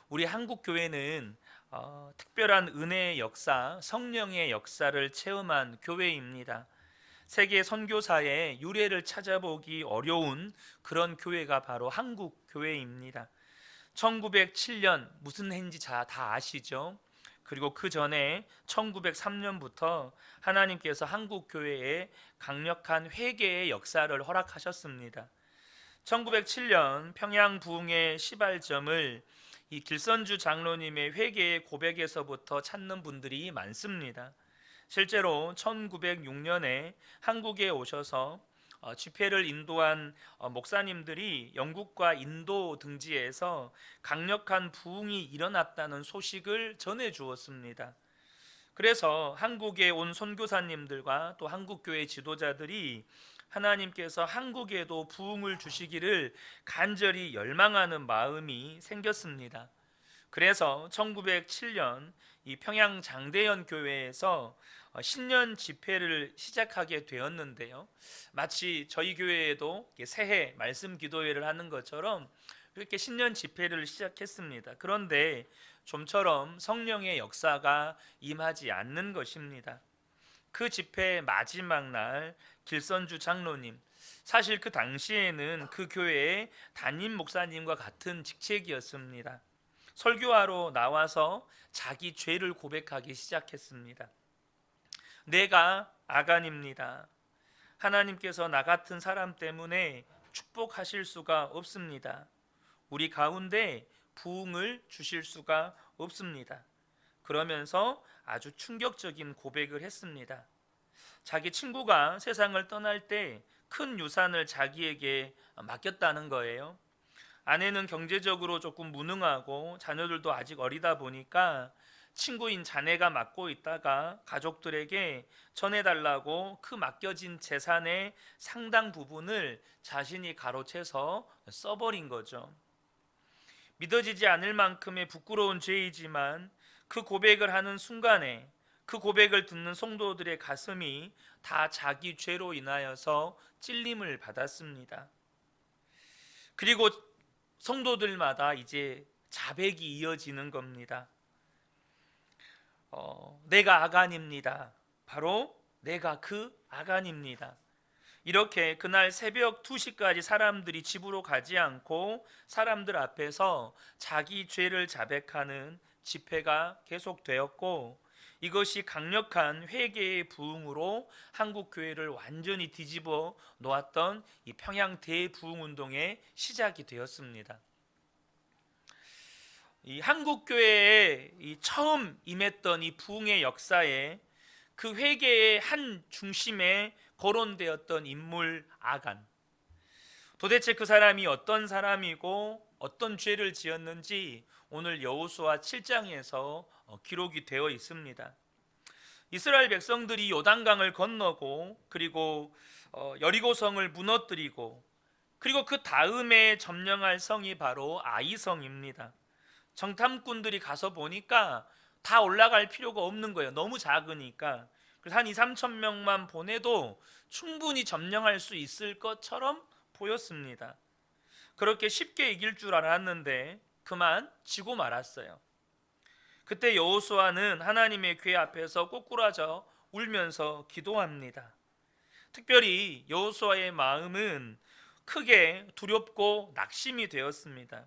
우리 한국 교회는 특별한 은혜의 역사, 성령의 역사를 체험한 교회입니다. 세계 선교사의 유래를 찾아보기 어려운 그런 교회가 바로 한국 교회입니다. 1907년 무슨 해인지 다 아시죠? 그리고 그 전에 1903년부터 하나님께서 한국 교회에 강력한 회개의 역사를 허락하셨습니다. 1907년 평양 부흥의 시발점을 이 길선주 장로님의 회개의 고백에서부터 찾는 분들이 많습니다. 실제로 1906년에 한국에 오셔서 집회를 인도한 목사님들이 영국과 인도 등지에서 강력한 부흥이 일어났다는 소식을 전해 주었습니다. 그래서 한국에 온 선교사님들과 또 한국교회 지도자들이 하나님께서 한국에도 부흥을 주시기를 간절히 열망하는 마음이 생겼습니다. 그래서 1907년 이 평양 장대현 교회에서 신년 집회를 시작하게 되었는데요. 마치 저희 교회에도 새해 말씀 기도회를 하는 것처럼 이렇게 신년 집회를 시작했습니다. 그런데 좀처럼 성령의 역사가 임하지 않는 것입니다. 그 집회 마지막 날 길선주 장로님, 사실 그 당시에는 그 교회의 담임 목사님과 같은 직책이었습니다. 설교하러 나와서 자기 죄를 고백하기 시작했습니다. 내가 아간입니다. 하나님께서 나 같은 사람 때문에 축복하실 수가 없습니다. 우리 가운데 부흥을 주실 수가 없습니다. 그러면서 아주 충격적인 고백을 했습니다. 자기 친구가 세상을 떠날 때 큰 유산을 자기에게 맡겼다는 거예요. 아내는 경제적으로 조금 무능하고 자녀들도 아직 어리다 보니까 친구인 자네가 맡고 있다가 가족들에게 전해달라고 그 맡겨진 재산의 상당 부분을 자신이 가로채서 써버린 거죠. 믿어지지 않을 만큼의 부끄러운 죄이지만 그 고백을 하는 순간에 그 고백을 듣는 성도들의 가슴이 다 자기 죄로 인하여서 찔림을 받았습니다. 그리고 성도들마다 이제 자백이 이어지는 겁니다. 내가 아간입니다. 바로 내가 그 아간입니다. 이렇게 그날 새벽 2시까지 사람들이 집으로 가지 않고 사람들 앞에서 자기 죄를 자백하는 집회가 계속되었고, 이것이 강력한 회개의 부흥으로 한국 교회를 완전히 뒤집어 놓았던 이 평양 대부흥 운동의 시작이 되었습니다. 이 한국 교회에 처음 임했던 이 부흥의 역사에 그 회개의 한 중심에 거론되었던 인물 아간. 도대체 그 사람이 어떤 사람이고 어떤 죄를 지었는지 오늘 여호수아 7장에서 기록이 되어 있습니다. 이스라엘 백성들이 요단강을 건너고 그리고 여리고성을 무너뜨리고 그리고 그 다음에 점령할 성이 바로 아이성입니다. 정탐꾼들이 가서 보니까 다 올라갈 필요가 없는 거예요. 너무 작으니까. 그래서 한 2, 3천 명만 보내도 충분히 점령할 수 있을 것처럼 보였습니다. 그렇게 쉽게 이길 줄 알았는데 그만 지고 말았어요. 그때 여호수아는 하나님의 궤 앞에서 꼬꾸라져 울면서 기도합니다. 특별히 여호수아의 마음은 크게 두렵고 낙심이 되었습니다.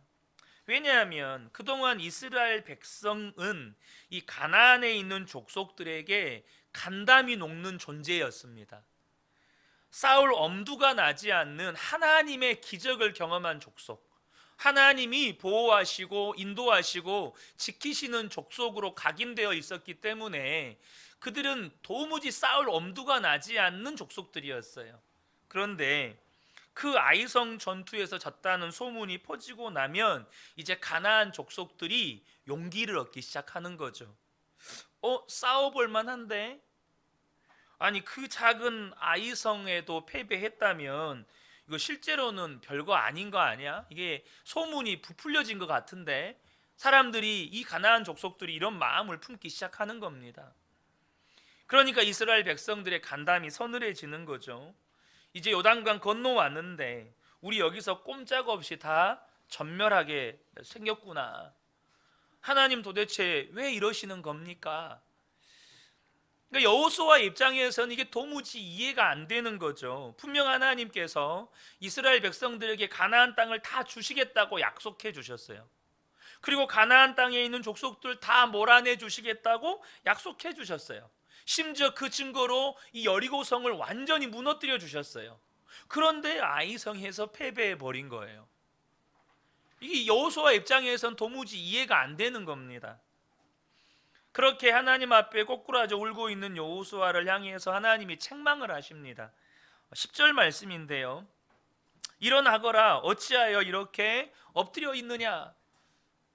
왜냐하면 그동안 이스라엘 백성은 이 가나안에 있는 족속들에게 간담이 녹는 존재였습니다. 싸울 엄두가 나지 않는 하나님의 기적을 경험한 족속, 하나님이 보호하시고 인도하시고 지키시는 족속으로 각인되어 있었기 때문에 그들은 도무지 싸울 엄두가 나지 않는 족속들이었어요. 그런데 그 아이성 전투에서 졌다는 소문이 퍼지고 나면 이제 가나안 족속들이 용기를 얻기 시작하는 거죠. 싸워볼 만한데? 아니 그 작은 아이성에도 패배했다면 이거 실제로는 별거 아닌 거 아니야? 이게 소문이 부풀려진 것 같은데 사람들이 이 가나안 족속들이 이런 마음을 품기 시작하는 겁니다. 그러니까 이스라엘 백성들의 간담이 서늘해지는 거죠. 이제 요단강 건너왔는데 우리 여기서 꼼짝없이 다 전멸하게 생겼구나. 하나님 도대체 왜 이러시는 겁니까? 그러니까 여호수아 입장에서는 이게 도무지 이해가 안 되는 거죠. 분명 하나님께서 이스라엘 백성들에게 가나안 땅을 다 주시겠다고 약속해 주셨어요. 그리고 가나안 땅에 있는 족속들 다 몰아내 주시겠다고 약속해 주셨어요. 심지어 그 증거로 이 여리고성을 완전히 무너뜨려 주셨어요. 그런데 아이성에서 패배해 버린 거예요. 이게 여호수아 입장에선 도무지 이해가 안 되는 겁니다. 그렇게 하나님 앞에 꼬꾸라져 울고 있는 여호수아를 향해서 하나님이 책망을 하십니다. 10절 말씀인데요. 일어나거라, 어찌하여 이렇게 엎드려 있느냐.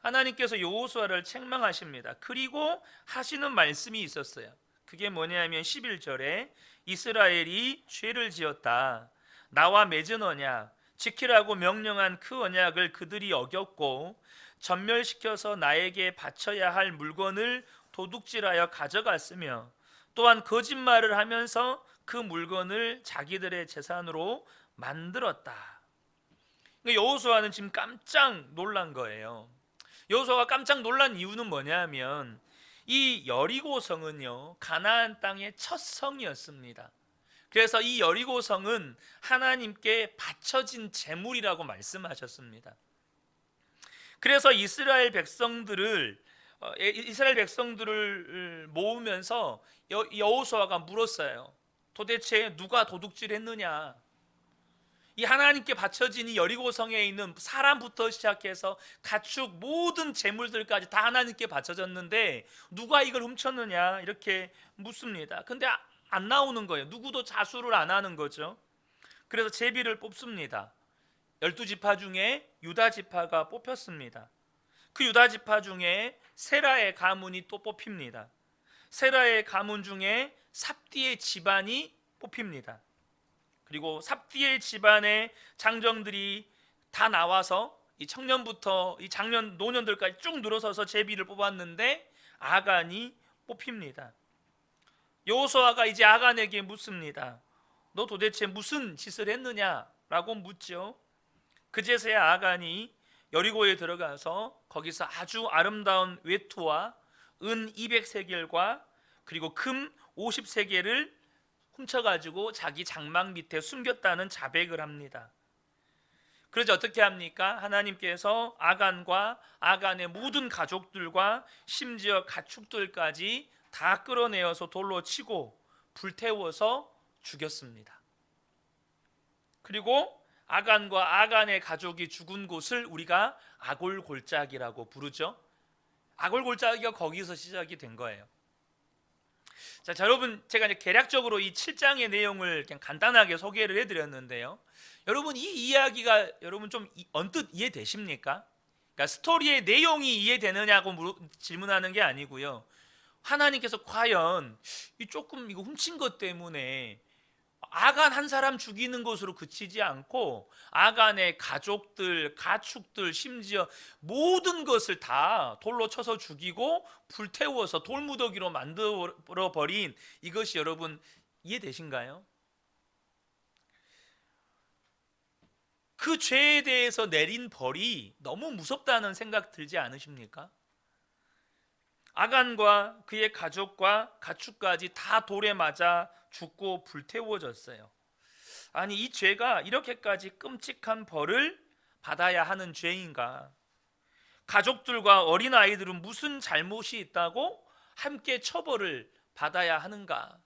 하나님께서 여호수아를 책망하십니다. 그리고 하시는 말씀이 있었어요. 그게 뭐냐면 11절에 이스라엘이 죄를 지었다. 나와 맺은 언약, 지키라고 명령한 그 언약을 그들이 어겼고 전멸시켜서 나에게 바쳐야 할 물건을 도둑질하여 가져갔으며 또한 거짓말을 하면서 그 물건을 자기들의 재산으로 만들었다. 여호수아는 지금 깜짝 놀란 거예요. 여호수아가 깜짝 놀란 이유는 뭐냐면 이 여리고성은요, 가나안 땅의 첫 성이었습니다. 그래서 이 여리고성은 하나님께 바쳐진 제물이라고 말씀하셨습니다. 그래서 이스라엘 백성들을 모으면서 여호수아가 물었어요. 도대체 누가 도둑질했느냐? 이 하나님께 바쳐진 이 여리고성에 있는 사람부터 시작해서 가축 모든 재물들까지 다 하나님께 바쳐졌는데 누가 이걸 훔쳤느냐 이렇게 묻습니다. 근데 안 나오는 거예요. 누구도 자수를 안 하는 거죠. 그래서 제비를 뽑습니다. 12지파 중에 유다지파가 뽑혔습니다. 그 유다지파 중에 세라의 가문이 또 뽑힙니다. 세라의 가문 중에 삽디의 집안이 뽑힙니다. 그리고 삽디의 집안의 장정들이 다 나와서 이 청년부터 이 장년 노년들까지 쭉 늘어서서 제비를 뽑았는데 아간이 뽑힙니다. 여호수아가 이제 아간에게 묻습니다. 너 도대체 무슨 짓을 했느냐라고 묻죠. 그제서야 아간이 여리고에 들어가서 거기서 아주 아름다운 외투와 은 200세겔과 그리고 금 50세겔을 훔쳐가지고 자기 장막 밑에 숨겼다는 자백을 합니다. 그래서 어떻게 합니까? 하나님께서 아간과 아간의 모든 가족들과 심지어 가축들까지 다 끌어내어서 돌로 치고 불태워서 죽였습니다. 그리고 아간과 아간의 가족이 죽은 곳을 우리가 아골골짜기라고 부르죠. 아골골짜기가 거기서 시작이 된 거예요. 자, 여러분, 제가 이제 개략적으로 이 7장의 내용을 그냥 간단하게 소개를 해드렸는데요. 여러분, 이 이야기가 여러분 좀 언뜻 이해되십니까? 그러니까 스토리의 내용이 이해되느냐고 질문하는 게 아니고요. 하나님께서 과연 조금 이거 훔친 것 때문에 아간 한 사람 죽이는 것으로 그치지 않고 아간의 가족들, 가축들, 심지어 모든 것을 다 돌로 쳐서 죽이고 불태워서 돌무더기로 만들어 버린 이것이 여러분 이해되신가요? 그 죄에 대해서 내린 벌이 너무 무섭다는 생각 들지 않으십니까? 아간과 그의 가족과 가축까지 다 돌에 맞아 죽고 불태워졌어요. 아니, 이 죄가 이렇게까지 끔찍한 벌을 받아야 하는 죄인가? 가족들과 어린아이들은 무슨 잘못이 있다고 함께 처벌을 받아야 하는가?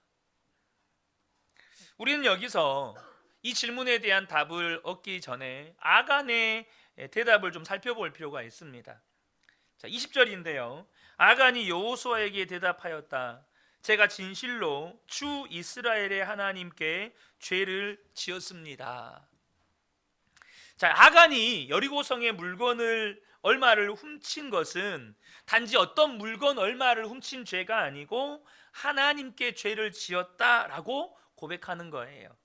우리는 여기서 이 질문에 대한 답을 얻기 전에 아간의 대답을 좀 살펴볼 필요가 있습니다. 자, 20절인데요. 아간이 여호수아에게 대답하였다. 제가 진실로 주 이스라엘의 하나님께 죄를 지었습니다. 자, 아간이 여리고성의 물건을 얼마를 훔친 것은 단지 어떤 물건 얼마를 훔친 죄가 아니고 하나님께 죄를 지었다라고 고백하는 거예요.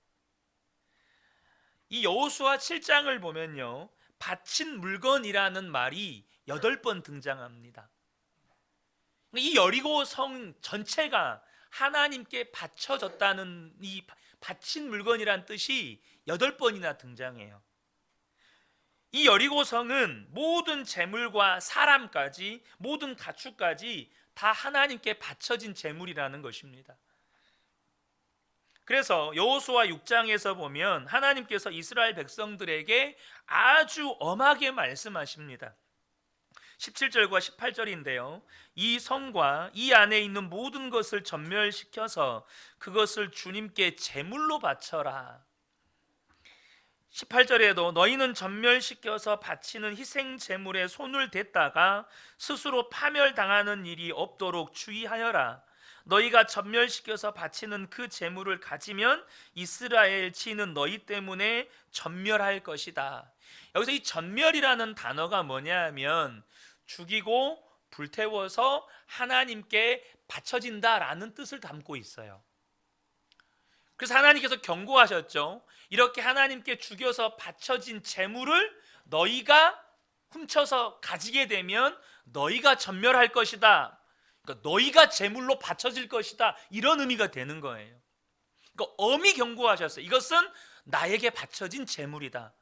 이 여호수아 7장을 보면요, 바친 물건이라는 말이 8번 등장합니다. 이 여리고 성 전체가 하나님께 바쳐졌다는 이 바친 물건이란 뜻이 8번이나 등장해요. 이 여리고성은 모든 재물과 사람까지, 모든 가축까지 다 하나님께 바쳐진 재물이라는 것입니다. 그래서 여호수아 6장에서 보면 하나님께서 이스라엘 백성들에게 아주 엄하게 말씀하십니다. 17절과 18절인데요. 이 성과 이 안에 있는 모든 것을 전멸시켜서 그것을 주님께 제물로 바쳐라. 18절에도 너희는 전멸시켜서 바치는 희생 제물에 손을 댔다가 스스로 파멸당하는 일이 없도록 주의하여라. 너희가 전멸시켜서 바치는 그 제물을 가지면 이스라엘 지는 너희 때문에 전멸할 것이다. 여기서 이 전멸이라는 단어가 뭐냐면 죽이고 불태워서 하나님께 바쳐진다라는 뜻을 담고 있어요. 그래서 하나님께서 경고하셨죠. 이렇게 하나님께 죽여서 바쳐진 제물을 너희가 훔쳐서 가지게 되면 너희가 전멸할 것이다. 그러니까 너희가 제물로 바쳐질 것이다. 이런 의미가 되는 거예요. 그러니까 엄히 경고하셨어요. 이것은 나에게 바쳐진 제물이다.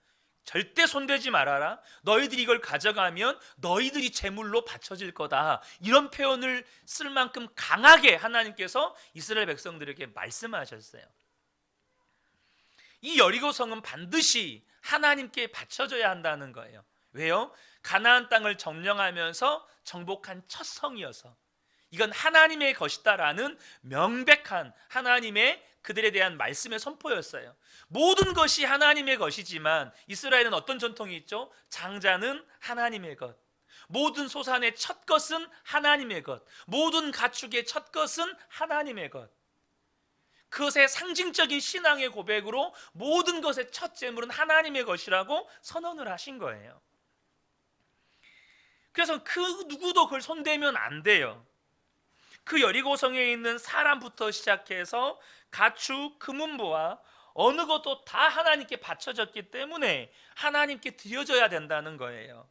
절대 손대지 말아라. 너희들이 이걸 가져가면 너희들이 제물로 바쳐질 거다. 이런 표현을 쓸 만큼 강하게 하나님께서 이스라엘 백성들에게 말씀하셨어요. 이 여리고성은 반드시 하나님께 바쳐져야 한다는 거예요. 왜요? 가나안 땅을 점령하면서 정복한 첫 성이어서 이건 하나님의 것이다라는 명백한 하나님의 그들에 대한 말씀의 선포였어요. 모든 것이 하나님의 것이지만 이스라엘은 어떤 전통이 있죠? 장자는 하나님의 것, 모든 소산의 첫 것은 하나님의 것, 모든 가축의 첫 것은 하나님의 것. 그것의 상징적인 신앙의 고백으로 모든 것의 첫 제물은 하나님의 것이라고 선언을 하신 거예요. 그래서 그 누구도 그걸 손대면 안 돼요. 그 여리고성에 있는 사람부터 시작해서 가축, 금은보화 어느 것도 다 하나님께 바쳐졌기 때문에 하나님께 드려져야 된다는 거예요.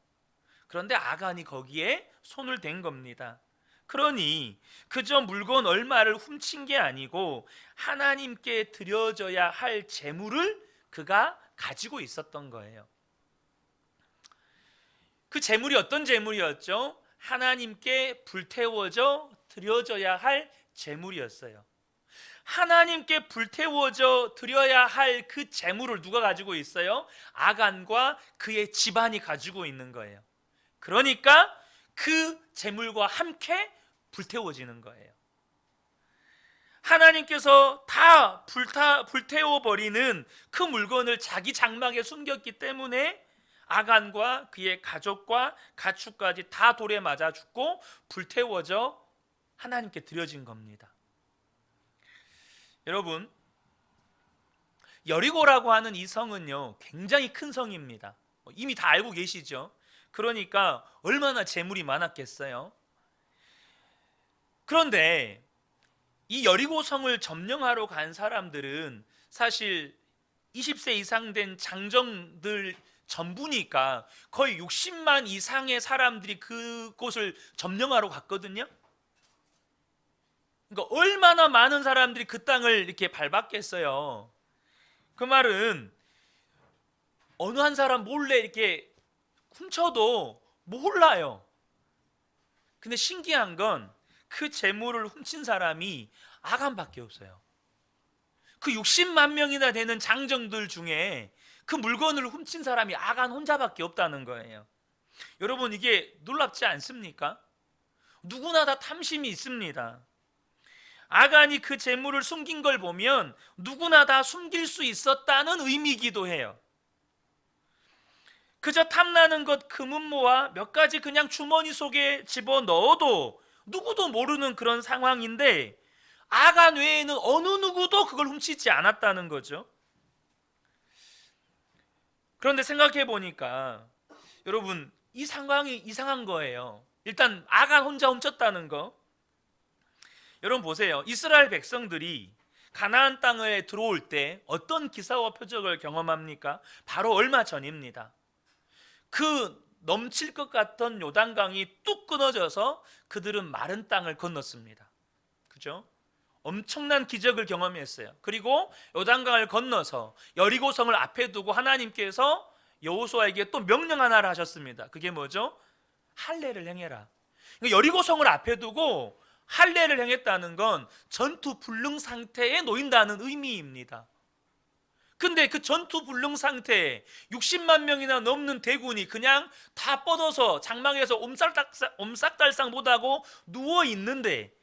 그런데 아간이 거기에 손을 댄 겁니다. 그러니 그저 물건 얼마를 훔친 게 아니고 하나님께 드려져야 할 재물을 그가 가지고 있었던 거예요. 그 재물이 어떤 재물이었죠? 하나님께 불태워져 드려져야 할 재물이었어요. 하나님께 불태워져 드려야 할 그 재물을 누가 가지고 있어요? 아간과 그의 집안이 가지고 있는 거예요. 그러니까 그 재물과 함께 불태워지는 거예요. 하나님께서 다 불태워버리는 그 물건을 자기 장막에 숨겼기 때문에 아간과 그의 가족과 가축까지 다 돌에 맞아 죽고 불태워져 하나님께 드려진 겁니다. 여러분, 여리고라고 하는 이 성은요 굉장히 큰 성입니다. 이미 다 알고 계시죠? 그러니까 얼마나 재물이 많았겠어요. 그런데 이 여리고 성을 점령하러 간 사람들은 사실 20세 이상 된 장정들 전부니까 거의 60만 이상의 사람들이 그곳을 점령하러 갔거든요. 그러니까 얼마나 많은 사람들이 그 땅을 이렇게 밟았겠어요. 그 말은 어느 한 사람 몰래 이렇게 훔쳐도 몰라요. 근데 신기한 건 그 재물을 훔친 사람이 아간밖에 없어요. 그 60만 명이나 되는 장정들 중에 그 물건을 훔친 사람이 아간 혼자밖에 없다는 거예요. 여러분, 이게 놀랍지 않습니까? 누구나 다 탐심이 있습니다. 아간이 그 재물을 숨긴 걸 보면 누구나 다 숨길 수 있었다는 의미이기도 해요. 그저 탐나는 것 금은모와 몇 가지 그냥 주머니 속에 집어넣어도 누구도 모르는 그런 상황인데 아간 외에는 어느 누구도 그걸 훔치지 않았다는 거죠. 그런데 생각해 보니까 여러분, 이 상황이 이상한 거예요. 일단 아간 혼자 훔쳤다는 거. 여러분 보세요. 이스라엘 백성들이 가나안 땅에 들어올 때 어떤 기사와 표적을 경험합니까? 바로 얼마 전입니다. 그 넘칠 것 같던 요단강이 뚝 끊어져서 그들은 마른 땅을 건넜습니다. 그죠? 엄청난 기적을 경험했어요. 그리고 요단강을 건너서 여리고성을 앞에 두고 하나님께서 여호수아에게 또 명령 하나를 하셨습니다. 그게 뭐죠? 할례를 행해라. 그러니까 여리고성을 앞에 두고 할례를 행했다는 건 전투 불능 상태에 놓인다는 의미입니다. 근데 그 전투 불능 상태에 60만 명이나 넘는 대군이 그냥 다 뻗어서 장막에서 옴싹달싹 못하고 누워 있는데,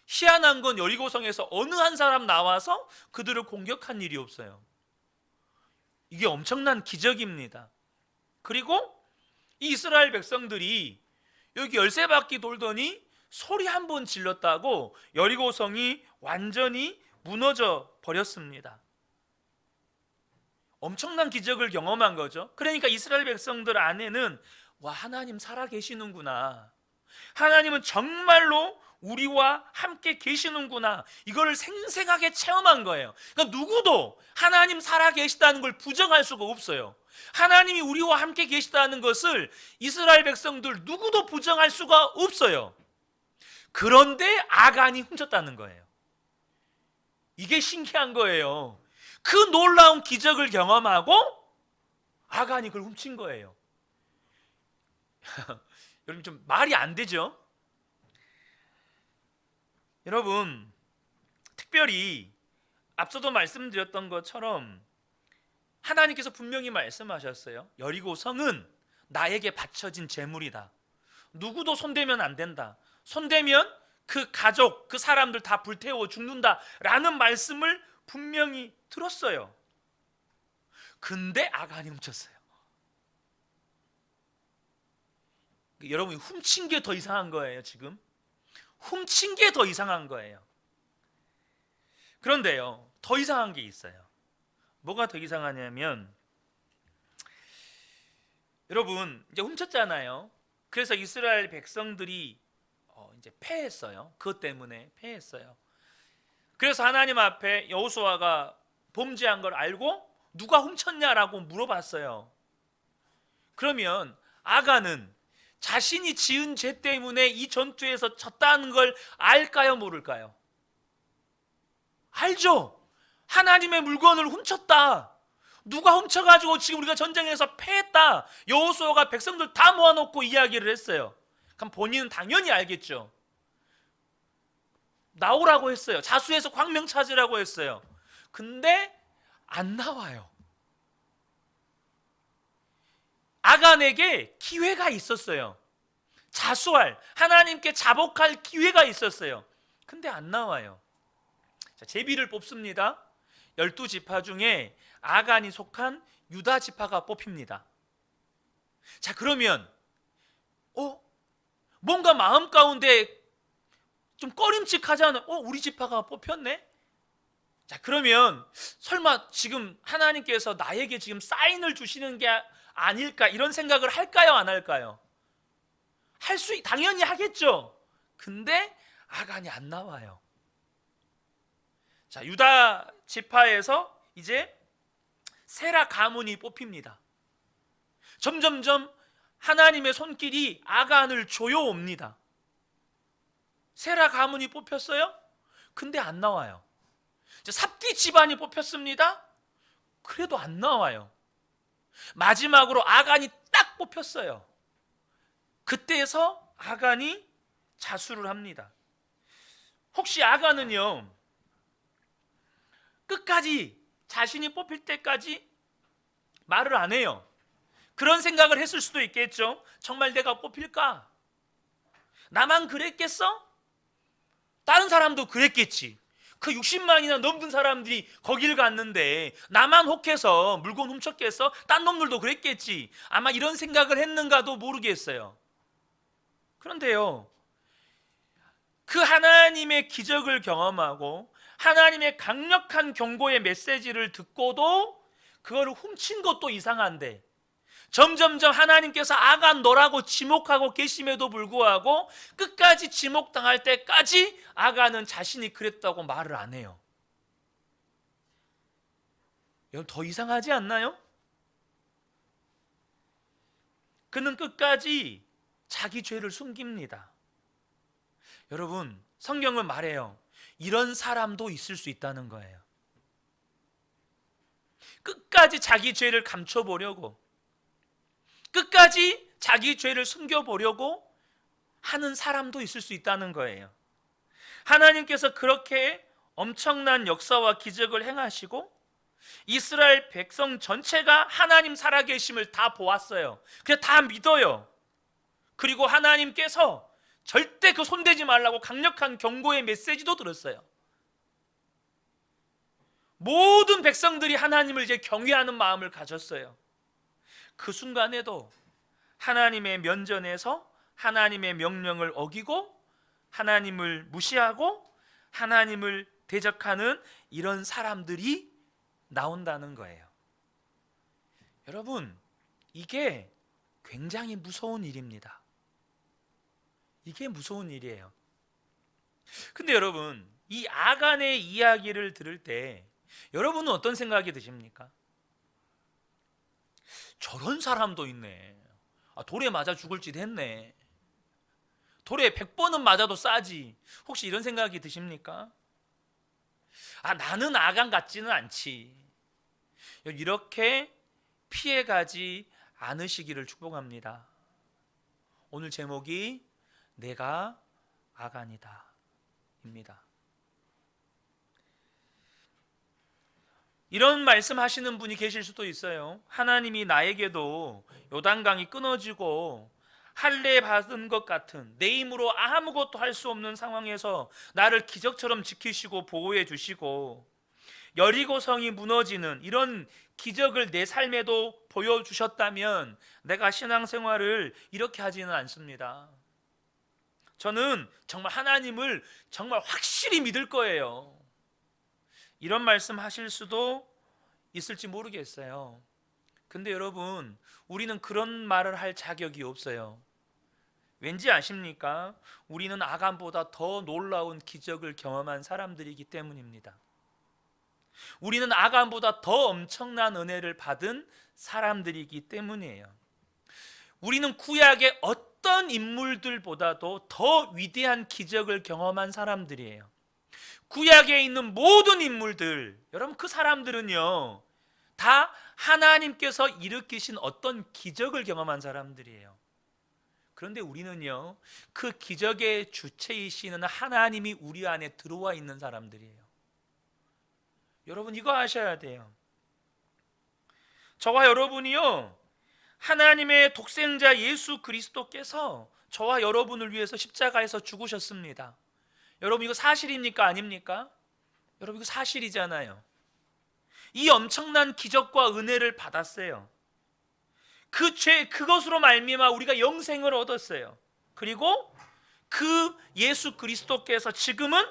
희한한 건 여리고성에서 어느 한 사람 나와서 그들을 공격한 일이 없어요. 이게 엄청난 기적입니다. 그리고 이 이스라엘 백성들이 여기 열세바퀴 돌더니 소리 한 번 질렀다고 여리고성이 완전히 무너져 버렸습니다. 엄청난 기적을 경험한 거죠. 그러니까 이스라엘 백성들 안에는 와, 하나님 살아계시는구나, 하나님은 정말로 우리와 함께 계시는구나, 이거를 생생하게 체험한 거예요. 그러니까 누구도 하나님 살아계시다는 걸 부정할 수가 없어요. 하나님이 우리와 함께 계시다는 것을 이스라엘 백성들 누구도 부정할 수가 없어요. 그런데 아간이 훔쳤다는 거예요. 이게 신기한 거예요. 그 놀라운 기적을 경험하고 아간이 그걸 훔친 거예요. 여러분, 좀 말이 안 되죠? 여러분, 특별히 앞서도 말씀드렸던 것처럼 하나님께서 분명히 말씀하셨어요. 여리고 성은 나에게 바쳐진 재물이다. 누구도 손대면 안 된다. 손대면 그 가족, 그 사람들 다 불태워 죽는다 라는 말씀을 분명히 들었어요. 근데 아간이 훔쳤어요. 여러분, 훔친 게 더 이상한 거예요. 지금 훔친 게 더 이상한 거예요. 그런데요, 더 이상한 게 있어요. 뭐가 더 이상하냐면, 여러분, 이제 훔쳤잖아요. 그래서 이스라엘 백성들이 이제 패했어요. 그것 때문에 패했어요. 그래서 하나님 앞에 여호수아가 범죄한 걸 알고 누가 훔쳤냐라고 물어봤어요. 그러면 아간은 자신이 지은 죄 때문에 이 전투에서 졌다는 걸 알까요, 모를까요? 알죠. 하나님의 물건을 훔쳤다, 누가 훔쳐가지고 지금 우리가 전쟁에서 패했다, 여호수아가 백성들 다 모아놓고 이야기를 했어요. 그럼 본인은 당연히 알겠죠. 나오라고 했어요. 자수해서 광명 찾으라고 했어요. 근데 안 나와요. 아간에게 기회가 있었어요. 자수할, 하나님께 자복할 기회가 있었어요. 근데 안 나와요. 자, 제비를 뽑습니다. 12지파 중에 아간이 속한 유다 지파가 뽑힙니다. 자, 그러면 뭔가 마음 가운데 좀 꺼림칙하잖아요. 우리 지파가 뽑혔네? 자, 그러면 설마 지금 하나님께서 나에게 지금 사인을 주시는 게 아닐까, 이런 생각을 할까요, 안 할까요? 당연히 하겠죠. 근데 아간이 안 나와요. 자, 유다 지파에서 이제 세라 가문이 뽑힙니다. 점점점 하나님의 손길이 아간을 조여옵니다. 세라 가문이 뽑혔어요? 근데 안 나와요. 삽디 집안이 뽑혔습니다. 그래도 안 나와요. 마지막으로 아간이 딱 뽑혔어요. 그때에서 아간이 자수를 합니다. 혹시 아간은요, 끝까지 자신이 뽑힐 때까지 말을 안 해요. 그런 생각을 했을 수도 있겠죠. 정말 내가 뽑힐까? 나만 그랬겠어? 다른 사람도 그랬겠지. 그 60만이나 넘는 사람들이 거기를 갔는데 나만 혹해서 물건 훔쳤겠어? 딴 놈들도 그랬겠지. 아마 이런 생각을 했는가도 모르겠어요. 그런데요, 그 하나님의 기적을 경험하고 하나님의 강력한 경고의 메시지를 듣고도 그거를 훔친 것도 이상한데, 점점점 하나님께서 아간 너라고 지목하고 계심에도 불구하고 끝까지 지목당할 때까지 아간은 자신이 그랬다고 말을 안 해요. 여러분, 더 이상하지 않나요? 그는 끝까지 자기 죄를 숨깁니다. 여러분, 성경은 말해요. 이런 사람도 있을 수 있다는 거예요. 끝까지 자기 죄를 감춰보려고, 끝까지 자기 죄를 숨겨보려고 하는 사람도 있을 수 있다는 거예요. 하나님께서 그렇게 엄청난 역사와 기적을 행하시고 이스라엘 백성 전체가 하나님 살아계심을 다 보았어요. 그냥 다 믿어요. 그리고 하나님께서 절대 그 손대지 말라고 강력한 경고의 메시지도 들었어요. 모든 백성들이 하나님을 이제 경외하는 마음을 가졌어요. 그 순간에도 하나님의 면전에서 하나님의 명령을 어기고 하나님을 무시하고 하나님을 대적하는 이런 사람들이 나온다는 거예요. 여러분, 이게 굉장히 무서운 일입니다. 이게 무서운 일이에요. 근데 여러분, 이 아간의 이야기를 들을 때 여러분은 어떤 생각이 드십니까? 저런 사람도 있네. 돌에 맞아 죽을 짓 했네. 돌에 100번은 맞아도 싸지. 혹시 이런 생각이 드십니까? 나는 아간 같지는 않지. 이렇게 피해가지 않으시기를 축복합니다. 오늘 제목이 내가 아간이다 입니다. 이런 말씀하시는 분이 계실 수도 있어요. 하나님이 나에게도 요단강이 끊어지고 할례 받은 것 같은 내 힘으로 아무것도 할 수 없는 상황에서 나를 기적처럼 지키시고 보호해 주시고 여리고성이 무너지는 이런 기적을 내 삶에도 보여주셨다면 내가 신앙생활을 이렇게 하지는 않습니다. 저는 정말 하나님을 정말 확실히 믿을 거예요. 이런 말씀 하실 수도 있을지 모르겠어요. 근데 여러분, 우리는 그런 말을 할 자격이 없어요. 왠지 아십니까? 우리는 아간보다 더 놀라운 기적을 경험한 사람들이기 때문입니다. 우리는 아간보다 더 엄청난 은혜를 받은 사람들이기 때문이에요. 우리는 구약의 어떤 인물들보다도 더 위대한 기적을 경험한 사람들이에요. 구약에 있는 모든 인물들, 여러분 그 사람들은요 다 하나님께서 일으키신 어떤 기적을 경험한 사람들이에요. 그런데 우리는요 그 기적의 주체이시는 하나님이 우리 안에 들어와 있는 사람들이에요. 여러분 이거 아셔야 돼요. 저와 여러분이요 하나님의 독생자 예수 그리스도께서 저와 여러분을 위해서 십자가에서 죽으셨습니다. 여러분 이거 사실입니까? 아닙니까? 여러분 이거 사실이잖아요. 이 엄청난 기적과 은혜를 받았어요. 그 죄, 그것으로 말미암아 우리가 영생을 얻었어요. 그리고 그 예수 그리스도께서 지금은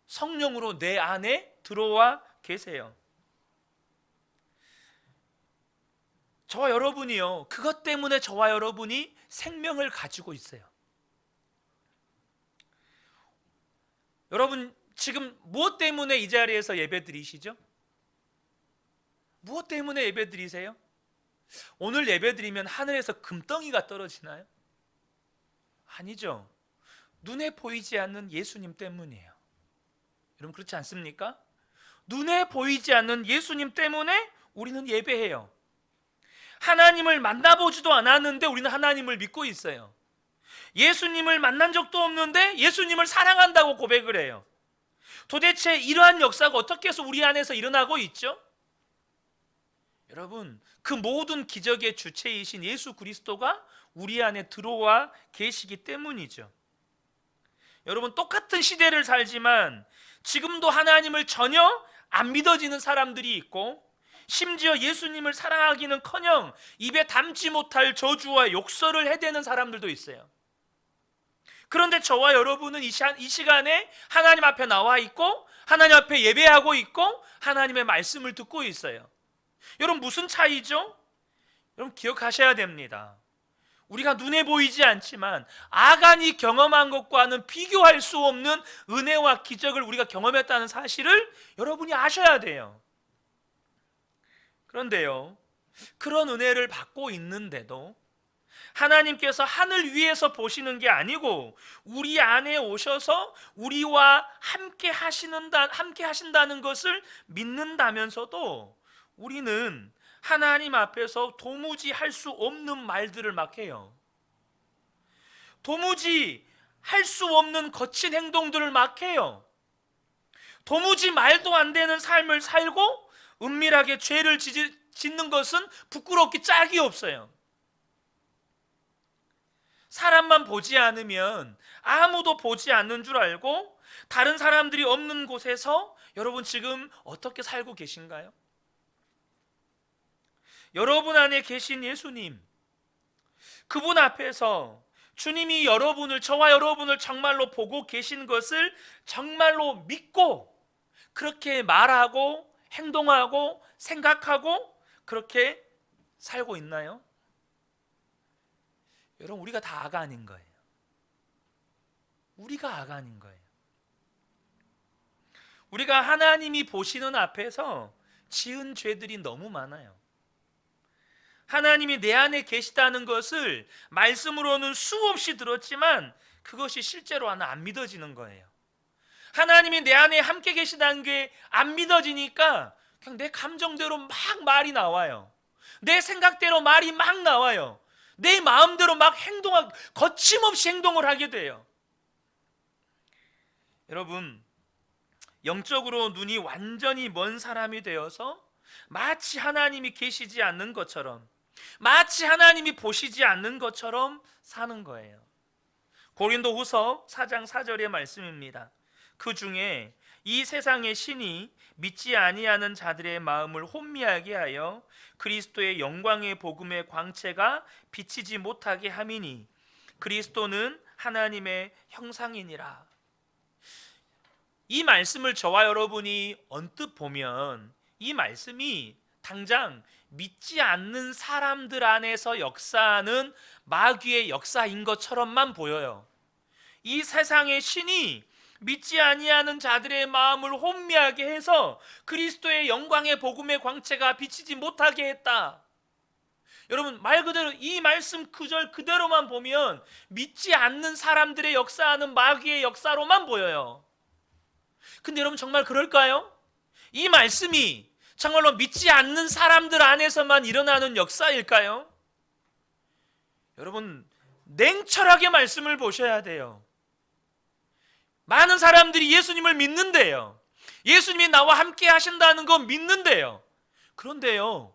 성령으로 내 안에 들어와 계세요. 저와 여러분이요 그것 때문에 저와 여러분이 생명을 가지고 있어요. 여러분 지금 무엇 때문에 이 자리에서 예배 드리시죠? 무엇 때문에 예배 드리세요? 오늘 예배 드리면 하늘에서 금덩이가 떨어지나요? 아니죠. 눈에 보이지 않는 예수님 때문이에요. 여러분 그렇지 않습니까? 눈에 보이지 않는 예수님 때문에 우리는 예배해요. 하나님을 만나보지도 않았는데 우리는 하나님을 믿고 있어요. 예수님을 만난 적도 없는데 예수님을 사랑한다고 고백을 해요. 도대체 이러한 역사가 어떻게 해서 우리 안에서 일어나고 있죠? 여러분 그 모든 기적의 주체이신 예수 그리스도가 우리 안에 들어와 계시기 때문이죠. 여러분 똑같은 시대를 살지만 지금도 하나님을 전혀 안 믿어지는 사람들이 있고 심지어 예수님을 사랑하기는커녕 입에 담지 못할 저주와 욕설을 해대는 사람들도 있어요. 그런데 저와 여러분은 이 시간에 하나님 앞에 나와 있고 하나님 앞에 예배하고 있고 하나님의 말씀을 듣고 있어요. 여러분 무슨 차이죠? 여러분 기억하셔야 됩니다. 우리가 눈에 보이지 않지만 아간이 경험한 것과는 비교할 수 없는 은혜와 기적을 우리가 경험했다는 사실을 여러분이 아셔야 돼요. 그런데요 그런 은혜를 받고 있는데도 하나님께서 하늘 위에서 보시는 게 아니고 우리 안에 오셔서 우리와 함께 하신다는 것을 믿는다면서도 우리는 하나님 앞에서 도무지 할 수 없는 말들을 막 해요. 도무지 할 수 없는 거친 행동들을 막 해요. 도무지 말도 안 되는 삶을 살고 은밀하게 죄를 짓는 것은 부끄럽기 짝이 없어요. 사람만 보지 않으면 아무도 보지 않는 줄 알고 다른 사람들이 없는 곳에서 여러분 지금 어떻게 살고 계신가요? 여러분 안에 계신 예수님, 그분 앞에서 주님이 저와 여러분을 정말로 보고 계신 것을 정말로 믿고 그렇게 말하고 행동하고 생각하고 그렇게 살고 있나요? 여러분, 우리가 다 아가 아닌 거예요. 우리가 아가 아닌 거예요. 우리가 하나님이 보시는 앞에서 지은 죄들이 너무 많아요. 하나님이 내 안에 계시다는 것을 말씀으로는 수없이 들었지만 그것이 실제로 하나 안 믿어지는 거예요. 하나님이 내 안에 함께 계시다는 게 안 믿어지니까 그냥 내 감정대로 막 말이 나와요. 내 생각대로 말이 막 나와요. 내 마음대로 막 거침없이 행동을 하게 돼요. 여러분, 영적으로 눈이 완전히 먼 사람이 되어서 마치 하나님이 계시지 않는 것처럼, 마치 하나님이 보시지 않는 것처럼 사는 거예요. 고린도후서 4장 4절의 말씀입니다. 그 중에 이 세상의 신이 믿지 아니하는 자들의 마음을 혼미하게 하여 그리스도의 영광의 복음의 광채가 비치지 못하게 함이니 그리스도는 하나님의 형상이니라. 이 말씀을 저와 여러분이 언뜻 보면 이 말씀이 당장 믿지 않는 사람들 안에서 역사하는 마귀의 역사인 것처럼만 보여요. 이 세상의 신이 믿지 아니하는 자들의 마음을 혼미하게 해서 그리스도의 영광의 복음의 광채가 비치지 못하게 했다. 여러분, 말 그대로 이 말씀 구절 그대로만 보면 믿지 않는 사람들의 역사하는 마귀의 역사로만 보여요. 근데 여러분, 정말 그럴까요? 이 말씀이 정말로 믿지 않는 사람들 안에서만 일어나는 역사일까요? 여러분, 냉철하게 말씀을 보셔야 돼요. 많은 사람들이 예수님을 믿는데요, 예수님이 나와 함께 하신다는 거 믿는데요, 그런데요,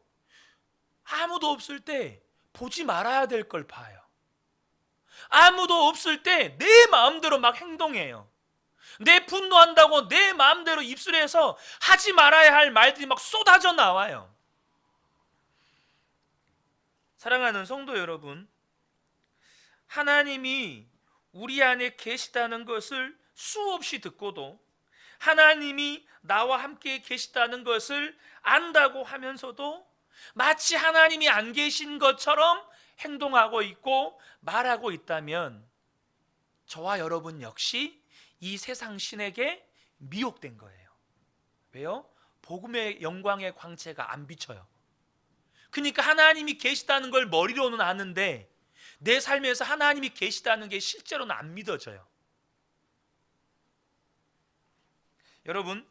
아무도 없을 때 보지 말아야 될 걸 봐요. 아무도 없을 때 내 마음대로 막 행동해요. 내 분노한다고 내 마음대로 입술에서 하지 말아야 할 말들이 막 쏟아져 나와요. 사랑하는 성도 여러분, 하나님이 우리 안에 계시다는 것을 수없이 듣고도 하나님이 나와 함께 계시다는 것을 안다고 하면서도 마치 하나님이 안 계신 것처럼 행동하고 있고 말하고 있다면 저와 여러분 역시 이 세상 신에게 미혹된 거예요. 왜요? 복음의 영광의 광채가 안 비쳐요. 그러니까 하나님이 계시다는 걸 머리로는 아는데 내 삶에서 하나님이 계시다는 게 실제로는 안 믿어져요. 여러분,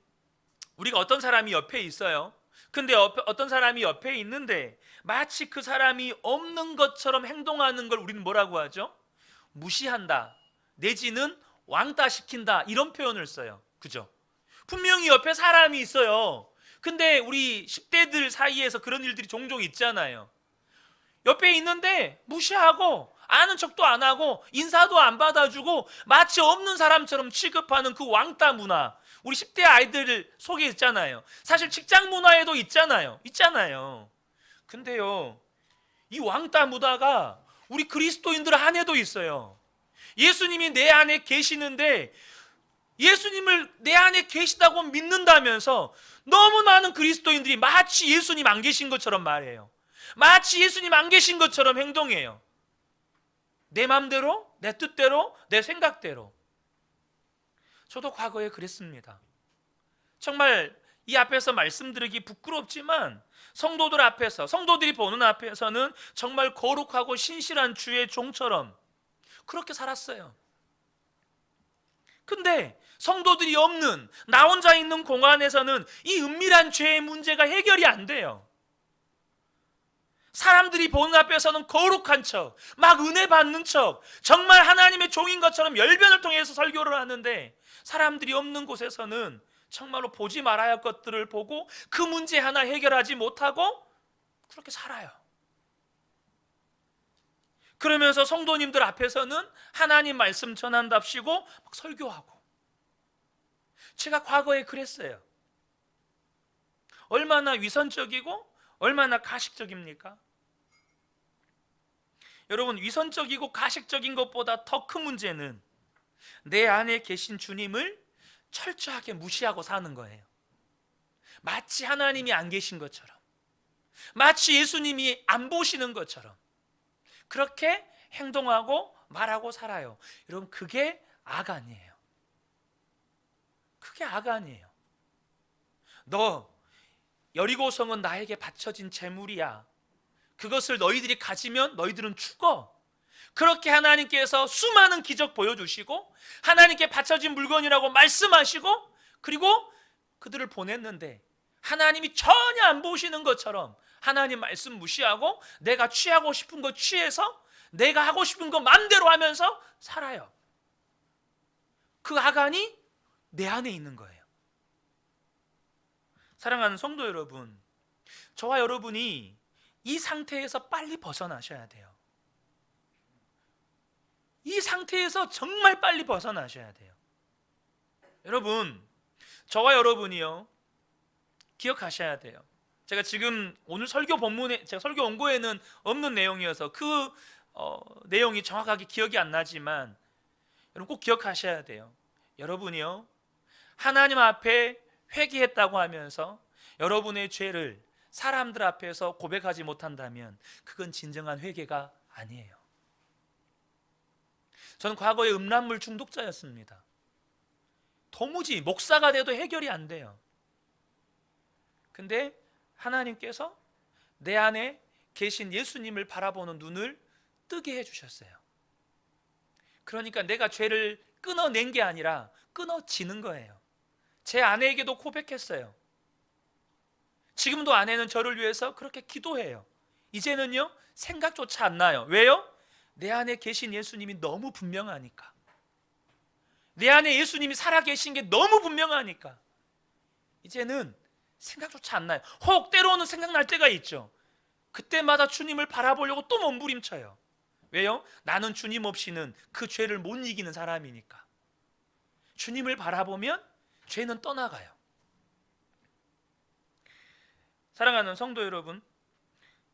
우리가 어떤 사람이 옆에 있어요. 근데 어떤 사람이 옆에 있는데 마치 그 사람이 없는 것처럼 행동하는 걸 우리는 뭐라고 하죠? 무시한다, 내지는 왕따 시킨다, 이런 표현을 써요. 그죠? 분명히 옆에 사람이 있어요. 근데 우리 10대들 사이에서 그런 일들이 종종 있잖아요. 옆에 있는데 무시하고 아는 척도 안 하고 인사도 안 받아주고 마치 없는 사람처럼 취급하는 그 왕따 문화, 우리 10대 아이들 속에 있잖아요. 사실 직장 문화에도 있잖아요. 근데요, 이 왕따 문화가 우리 그리스도인들 안에도 있어요. 예수님이 내 안에 계시는데 예수님을 내 안에 계시다고 믿는다면서 너무 많은 그리스도인들이 마치 예수님 안 계신 것처럼 말해요. 마치 예수님 안 계신 것처럼 행동해요. 내 마음대로, 내 뜻대로, 내 생각대로. 저도 과거에 그랬습니다. 정말 이 앞에서 말씀드리기 부끄럽지만 성도들 앞에서, 성도들이 보는 앞에서는 정말 거룩하고 신실한 주의 종처럼 그렇게 살았어요. 근데 성도들이 없는 나 혼자 있는 공간에서는 이 은밀한 죄의 문제가 해결이 안 돼요. 사람들이 보는 앞에서는 거룩한 척, 막 은혜 받는 척, 정말 하나님의 종인 것처럼 열변을 통해서 설교를 하는데, 사람들이 없는 곳에서는 정말로 보지 말아야 할 것들을 보고 그 문제 하나 해결하지 못하고 그렇게 살아요. 그러면서 성도님들 앞에서는 하나님 말씀 전한답시고 막 설교하고. 제가 과거에 그랬어요. 얼마나 위선적이고 얼마나 가식적입니까? 여러분, 위선적이고 가식적인 것보다 더 큰 문제는 내 안에 계신 주님을 철저하게 무시하고 사는 거예요. 마치 하나님이 안 계신 것처럼, 마치 예수님이 안 보시는 것처럼 그렇게 행동하고 말하고 살아요. 여러분, 그게 아간이에요. 그게 아간이에요. 너 여리고성은 나에게 바쳐진 재물이야. 그것을 너희들이 가지면 너희들은 죽어. 그렇게 하나님께서 수많은 기적 보여주시고 하나님께 바쳐진 물건이라고 말씀하시고 그리고 그들을 보냈는데 하나님이 전혀 안 보시는 것처럼 하나님 말씀 무시하고 내가 취하고 싶은 거 취해서 내가 하고 싶은 거 마음대로 하면서 살아요. 그 아간이 내 안에 있는 거예요. 사랑하는 성도 여러분, 저와 여러분이 이 상태에서 빨리 벗어나셔야 돼요. 이 상태에서 정말 빨리 벗어나셔야 돼요. 여러분, 저와 여러분이요, 기억하셔야 돼요. 제가 지금 오늘 설교 본문에, 제가 설교 원고에는 없는 내용이어서 그 내용이 정확하게 기억이 안 나지만 여러분 꼭 기억하셔야 돼요. 여러분이요, 하나님 앞에 회개했다고 하면서 여러분의 죄를 사람들 앞에서 고백하지 못한다면 그건 진정한 회개가 아니에요. 저는 과거에 음란물 중독자였습니다. 도무지 목사가 돼도 해결이 안 돼요. 근데 하나님께서 내 안에 계신 예수님을 바라보는 눈을 뜨게 해주셨어요. 그러니까 내가 죄를 끊어낸 게 아니라 끊어지는 거예요. 제 아내에게도 고백했어요. 지금도 아내는 저를 위해서 그렇게 기도해요. 이제는요, 생각조차 안 나요. 왜요? 내 안에 계신 예수님이 너무 분명하니까. 내 안에 예수님이 살아계신 게 너무 분명하니까 이제는 생각조차 안 나요. 혹 때로는 생각날 때가 있죠. 그때마다 주님을 바라보려고 또 몸부림쳐요. 왜요? 나는 주님 없이는 그 죄를 못 이기는 사람이니까. 주님을 바라보면 죄는 떠나가요. 사랑하는 성도 여러분,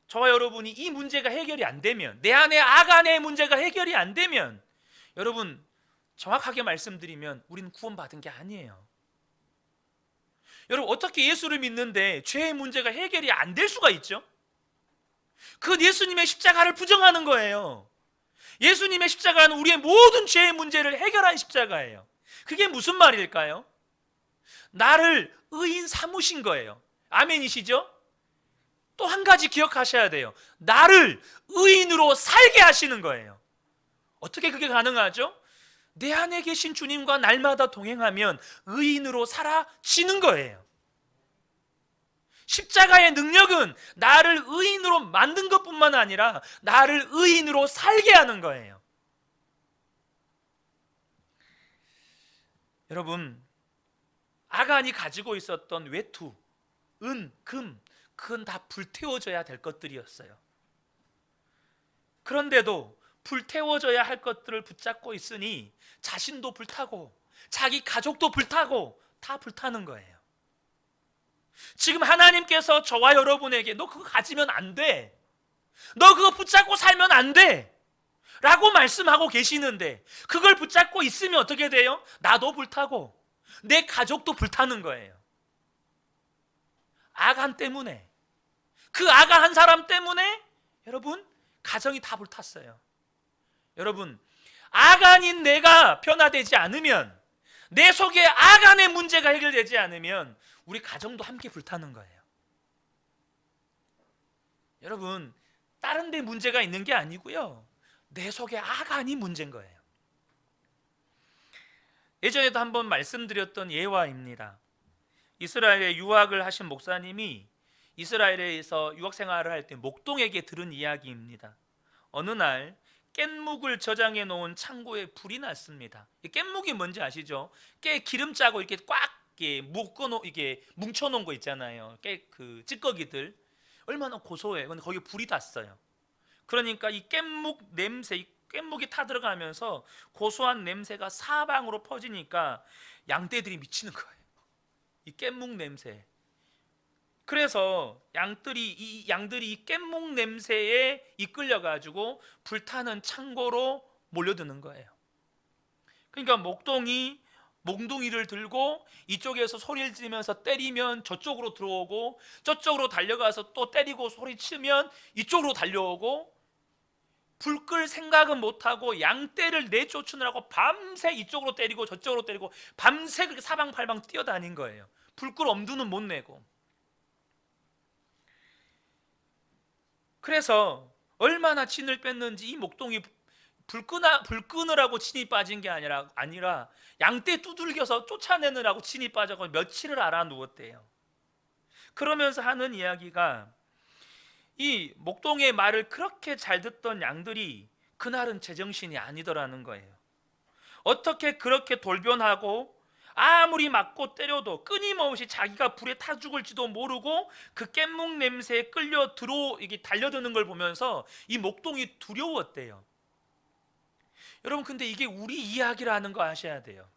저와 여러분이 이 문제가 해결이 안 되면, 내 안에 아간의 문제가 해결이 안 되면, 여러분 정확하게 말씀드리면 우리는 구원받은 게 아니에요. 여러분, 어떻게 예수를 믿는데 죄의 문제가 해결이 안 될 수가 있죠? 그 예수님의 십자가를 부정하는 거예요. 예수님의 십자가는 우리의 모든 죄의 문제를 해결한 십자가예요. 그게 무슨 말일까요? 나를 의인 삼으신 거예요. 아멘이시죠? 또 한 가지 기억하셔야 돼요. 나를 의인으로 살게 하시는 거예요. 어떻게 그게 가능하죠? 내 안에 계신 주님과 날마다 동행하면 의인으로 살아지는 거예요. 십자가의 능력은 나를 의인으로 만든 것뿐만 아니라 나를 의인으로 살게 하는 거예요. 여러분, 아간이 가지고 있었던 외투, 은, 금, 그건 다 불태워져야 될 것들이었어요. 그런데도 불태워져야 할 것들을 붙잡고 있으니 자신도 불타고 자기 가족도 불타고 다 불타는 거예요. 지금 하나님께서 저와 여러분에게 너 그거 가지면 안 돼, 너 그거 붙잡고 살면 안 돼 라고 말씀하고 계시는데 그걸 붙잡고 있으면 어떻게 돼요? 나도 불타고 내 가족도 불타는 거예요. 아간 때문에, 그 아간 한 사람 때문에 여러분 가정이 다 불탔어요. 여러분, 아간인 내가 변화되지 않으면, 내 속에 아간의 문제가 해결되지 않으면 우리 가정도 함께 불타는 거예요. 여러분, 다른 데 문제가 있는 게 아니고요, 내 속에 아간이 문제인 거예요. 예전에도 한번 말씀드렸던 예화입니다. 이스라엘에 유학을 하신 목사님이 이스라엘에서 유학 생활을 할 때 목동에게 들은 이야기입니다. 어느 날 깻묵을 저장해 놓은 창고에 불이 났습니다. 깻묵이 뭔지 아시죠? 깨 기름 짜고 이렇게 꽉 이게 뭉쳐 놓은 거 있잖아요. 그 찌꺼기들 얼마나 고소해. 근데 거기 불이 났어요. 그러니까 이 깻묵 냄새, 이 깻묵이 타 들어가면서 고소한 냄새가 사방으로 퍼지니까 양떼들이 미치는 거예요. 이 깻묵 냄새. 그래서 양들이 이 깻묵 냄새에 이끌려 가지고 불타는 창고로 몰려드는 거예요. 그러니까 몽둥이를 들고 이쪽에서 소리를 지르면서 때리면 저쪽으로 들어오고, 저쪽으로 달려가서 또 때리고 소리 치면 이쪽으로 달려오고, 불 끌 생각은 못하고 양떼를 내쫓으느라고 밤새 이쪽으로 때리고 저쪽으로 때리고 밤새 그렇게 사방팔방 뛰어다닌 거예요. 불 끌 엄두는 못 내고. 그래서 얼마나 진을 뺐는지 이 목동이 불 끄느라고 진이 빠진 게 아니라 양떼 두들겨서 쫓아내느라고 진이 빠져서 며칠을 알아 누웠대요. 그러면서 하는 이야기가, 이 목동의 말을 그렇게 잘 듣던 양들이 그날은 제정신이 아니더라는 거예요. 어떻게 그렇게 돌변하고 아무리 맞고 때려도 끊임없이 자기가 불에 타 죽을지도 모르고 그 깻묵 냄새에 이게 달려드는 걸 보면서 이 목동이 두려웠대요. 여러분, 근데 이게 우리 이야기라는 거 아셔야 돼요.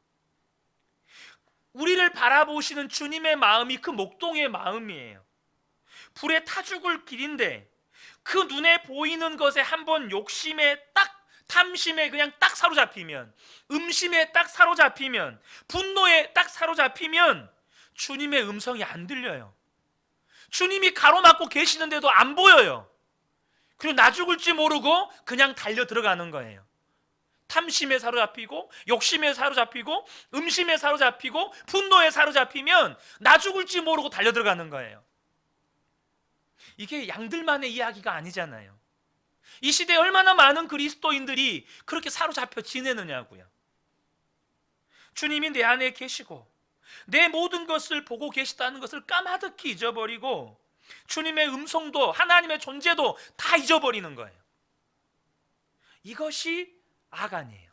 우리를 바라보시는 주님의 마음이 그 목동의 마음이에요. 불에 타 죽을 길인데 그 눈에 보이는 것에 한번 탐심에 그냥 딱 사로잡히면, 음심에 딱 사로잡히면, 분노에 딱 사로잡히면 주님의 음성이 안 들려요. 주님이 가로막고 계시는데도 안 보여요. 그리고 나 죽을지 모르고 그냥 달려 들어가는 거예요. 탐심에 사로잡히고, 욕심에 사로잡히고, 음심에 사로잡히고, 분노에 사로잡히면 나 죽을지 모르고 달려 들어가는 거예요. 이게 양들만의 이야기가 아니잖아요. 이 시대에 얼마나 많은 그리스도인들이 그렇게 사로잡혀 지내느냐고요. 주님이 내 안에 계시고 내 모든 것을 보고 계시다는 것을 까마득히 잊어버리고 주님의 음성도, 하나님의 존재도 다 잊어버리는 거예요. 이것이 아간이에요.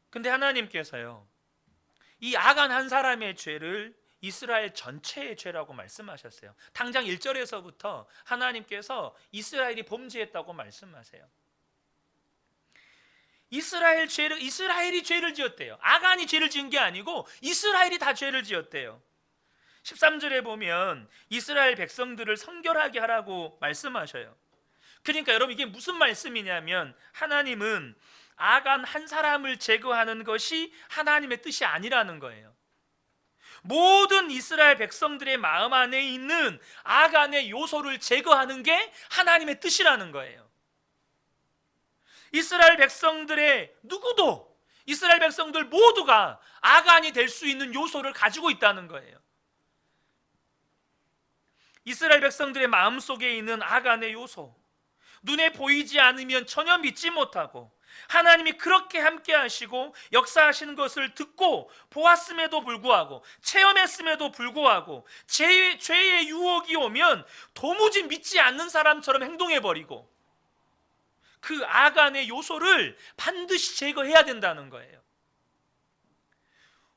근데 하나님께서요, 이 아간 한 사람의 죄를 이스라엘 전체의 죄라고 말씀하셨어요. 당장 1절에서부터 하나님께서 이스라엘이 범죄했다고 말씀하세요. 이스라엘이 죄를 지었대요. 아간이 죄를 지은 게 아니고 이스라엘이 다 죄를 지었대요. 13절에 보면 이스라엘 백성들을 성결하게 하라고 말씀하셔요. 그러니까 여러분, 이게 무슨 말씀이냐면, 하나님은 아간 한 사람을 제거하는 것이 하나님의 뜻이 아니라는 거예요. 모든 이스라엘 백성들의 마음 안에 있는 아간의 요소를 제거하는 게 하나님의 뜻이라는 거예요. 이스라엘 백성들 모두가 아간이 될 수 있는 요소를 가지고 있다는 거예요. 이스라엘 백성들의 마음속에 있는 아간의 요소, 눈에 보이지 않으면 전혀 믿지 못하고, 하나님이 그렇게 함께 하시고 역사하시는 것을 듣고 보았음에도 불구하고, 체험했음에도 불구하고 죄의 유혹이 오면 도무지 믿지 않는 사람처럼 행동해버리고, 그 아간의 요소를 반드시 제거해야 된다는 거예요.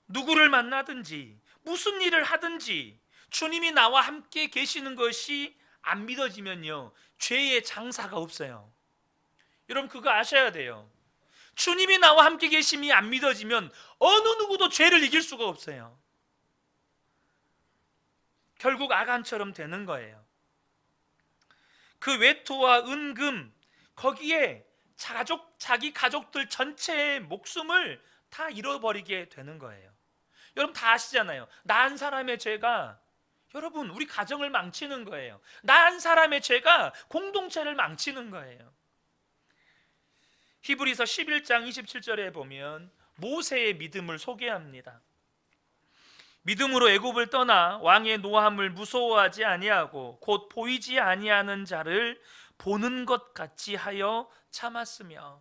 누구를 만나든지 무슨 일을 하든지 주님이 나와 함께 계시는 것이 안 믿어지면요, 죄의 장사가 없어요. 여러분, 그거 아셔야 돼요. 주님이 나와 함께 계심이 안 믿어지면 어느 누구도 죄를 이길 수가 없어요. 결국 아간처럼 되는 거예요. 그 외투와 은금, 거기에 자기 가족들 전체의 목숨을 다 잃어버리게 되는 거예요. 여러분 다 아시잖아요. 나 한 사람의 죄가, 여러분, 우리 가정을 망치는 거예요. 나 한 사람의 죄가 공동체를 망치는 거예요. 히브리서 11장 27절에 보면 모세의 믿음을 소개합니다. 믿음으로 애굽을 떠나 왕의 노함을 무서워하지 아니하고 곧 보이지 아니하는 자를 보는 것 같이 하여 참았으며.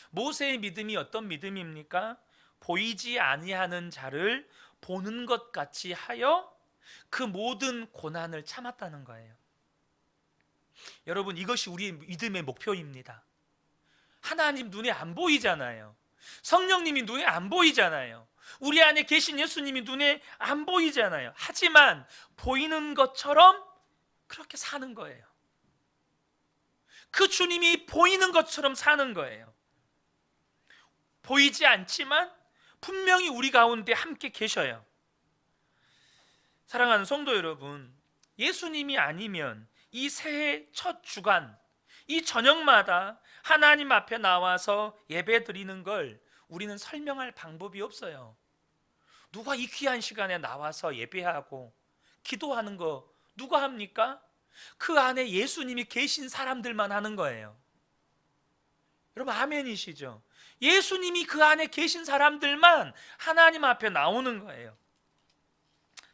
모세의 믿음이 어떤 믿음입니까? 보이지 아니하는 자를 보는 것 같이 하여 그 모든 고난을 참았다는 거예요. 여러분, 이것이 우리의 믿음의 목표입니다. 하나님 눈에 안 보이잖아요. 성령님이 눈에 안 보이잖아요. 우리 안에 계신 예수님이 눈에 안 보이잖아요. 하지만 보이는 것처럼 그렇게 사는 거예요. 그 주님이 보이는 것처럼 사는 거예요. 보이지 않지만 분명히 우리 가운데 함께 계셔요. 사랑하는 성도 여러분, 예수님이 아니면 이 새해 첫 주간, 이 저녁마다 하나님 앞에 나와서 예배 드리는 걸 우리는 설명할 방법이 없어요. 누가 이 귀한 시간에 나와서 예배하고 기도하는 거 누가 합니까? 그 안에 예수님이 계신 사람들만 하는 거예요. 여러분, 아멘이시죠? 예수님이 그 안에 계신 사람들만 하나님 앞에 나오는 거예요.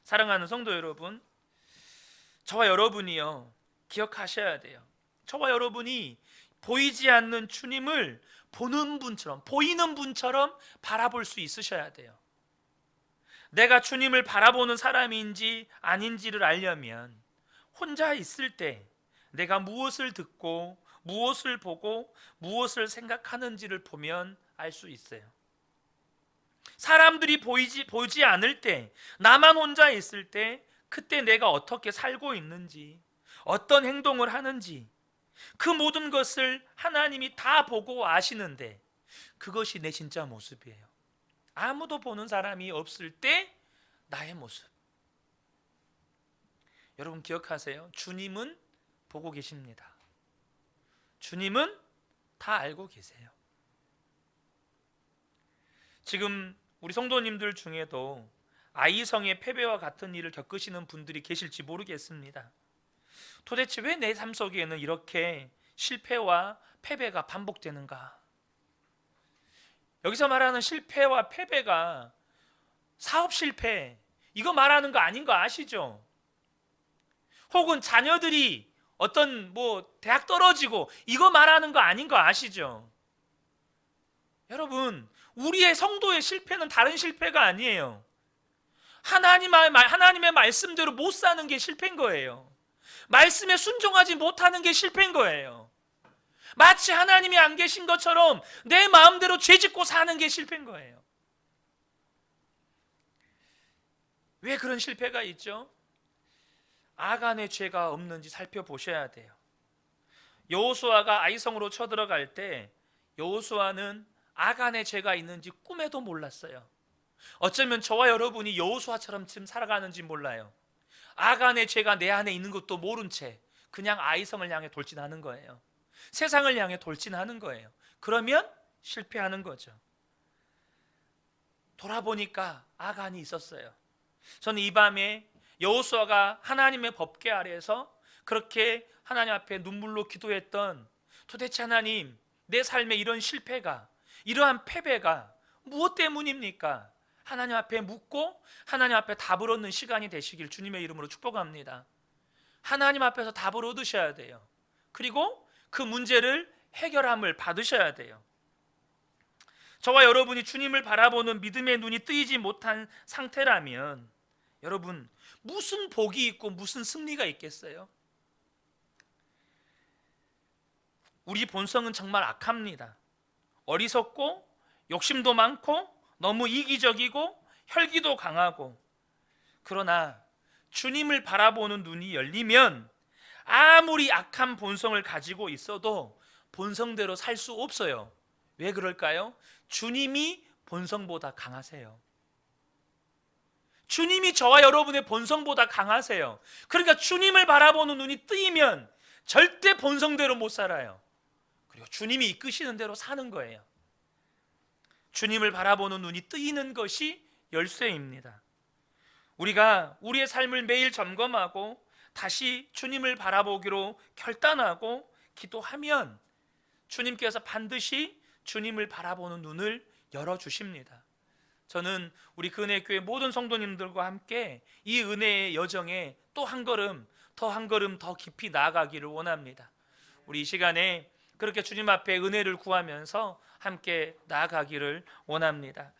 사랑하는 성도 여러분, 저와 여러분이요, 기억하셔야 돼요. 저와 여러분이 보이지 않는 주님을 보는 분처럼, 보이는 분처럼 바라볼 수 있으셔야 돼요. 내가 주님을 바라보는 사람인지 아닌지를 알려면 혼자 있을 때 내가 무엇을 듣고 무엇을 보고 무엇을 생각하는지를 보면 알 수 있어요. 사람들이 보이지 않을 때, 나만 혼자 있을 때 그때 내가 어떻게 살고 있는지, 어떤 행동을 하는지, 그 모든 것을 하나님이 다 보고 아시는데 그것이 내 진짜 모습이에요. 아무도 보는 사람이 없을 때 나의 모습. 여러분, 기억하세요. 주님은 보고 계십니다. 주님은 다 알고 계세요. 지금 우리 성도님들 중에도 아이성의 패배와 같은 일을 겪으시는 분들이 계실지 모르겠습니다. 도대체 왜 내 삶 속에는 이렇게 실패와 패배가 반복되는가? 여기서 말하는 실패와 패배가 사업 실패, 이거 말하는 거 아닌 거 아시죠? 혹은 자녀들이 어떤 대학 떨어지고, 이거 말하는 거 아닌 거 아시죠? 여러분, 우리의 성도의 실패는 다른 실패가 아니에요. 하나님의 말씀대로 못 사는 게 실패인 거예요. 말씀에 순종하지 못하는 게 실패인 거예요. 마치 하나님이 안 계신 것처럼 내 마음대로 죄짓고 사는 게 실패인 거예요. 왜 그런 실패가 있죠? 아간의 죄가 없는지 살펴보셔야 돼요. 여호수아가 아이성으로 쳐들어갈 때 여호수아는 아간의 죄가 있는지 꿈에도 몰랐어요. 어쩌면 저와 여러분이 여호수아처럼 지금 살아가는지 몰라요. 아간의 죄가 내 안에 있는 것도 모른 채 그냥 아이성을 향해 돌진하는 거예요. 세상을 향해 돌진하는 거예요. 그러면 실패하는 거죠. 돌아보니까 아간이 있었어요. 저는 이 밤에 여호수아가 하나님의 법궤 아래에서 그렇게 하나님 앞에 눈물로 기도했던, 도대체 하나님, 내 삶에 이런 실패가, 이러한 패배가 무엇 때문입니까? 하나님 앞에 묻고 하나님 앞에 답을 얻는 시간이 되시길 주님의 이름으로 축복합니다. 하나님 앞에서 답을 얻으셔야 돼요. 그리고 그 문제를 해결함을 받으셔야 돼요. 저와 여러분이 주님을 바라보는 믿음의 눈이 뜨이지 못한 상태라면 여러분, 무슨 복이 있고 무슨 승리가 있겠어요? 우리 본성은 정말 악합니다. 어리석고 욕심도 많고 너무 이기적이고 혈기도 강하고, 그러나 주님을 바라보는 눈이 열리면 아무리 악한 본성을 가지고 있어도 본성대로 살 수 없어요. 왜 그럴까요? 주님이 본성보다 강하세요. 주님이 저와 여러분의 본성보다 강하세요. 그러니까 주님을 바라보는 눈이 뜨이면 절대 본성대로 못 살아요. 그리고 주님이 이끄시는 대로 사는 거예요. 주님을 바라보는 눈이 뜨이는 것이 열쇠입니다. 우리가 우리의 삶을 매일 점검하고 다시 주님을 바라보기로 결단하고 기도하면 주님께서 반드시 주님을 바라보는 눈을 열어주십니다. 저는 우리 근혜교회 모든 성도님들과 함께 이 은혜의 여정에 또 한 걸음 더 깊이 나아가기를 원합니다. 우리 이 시간에 그렇게 주님 앞에 은혜를 구하면서 함께 나아가기를 원합니다.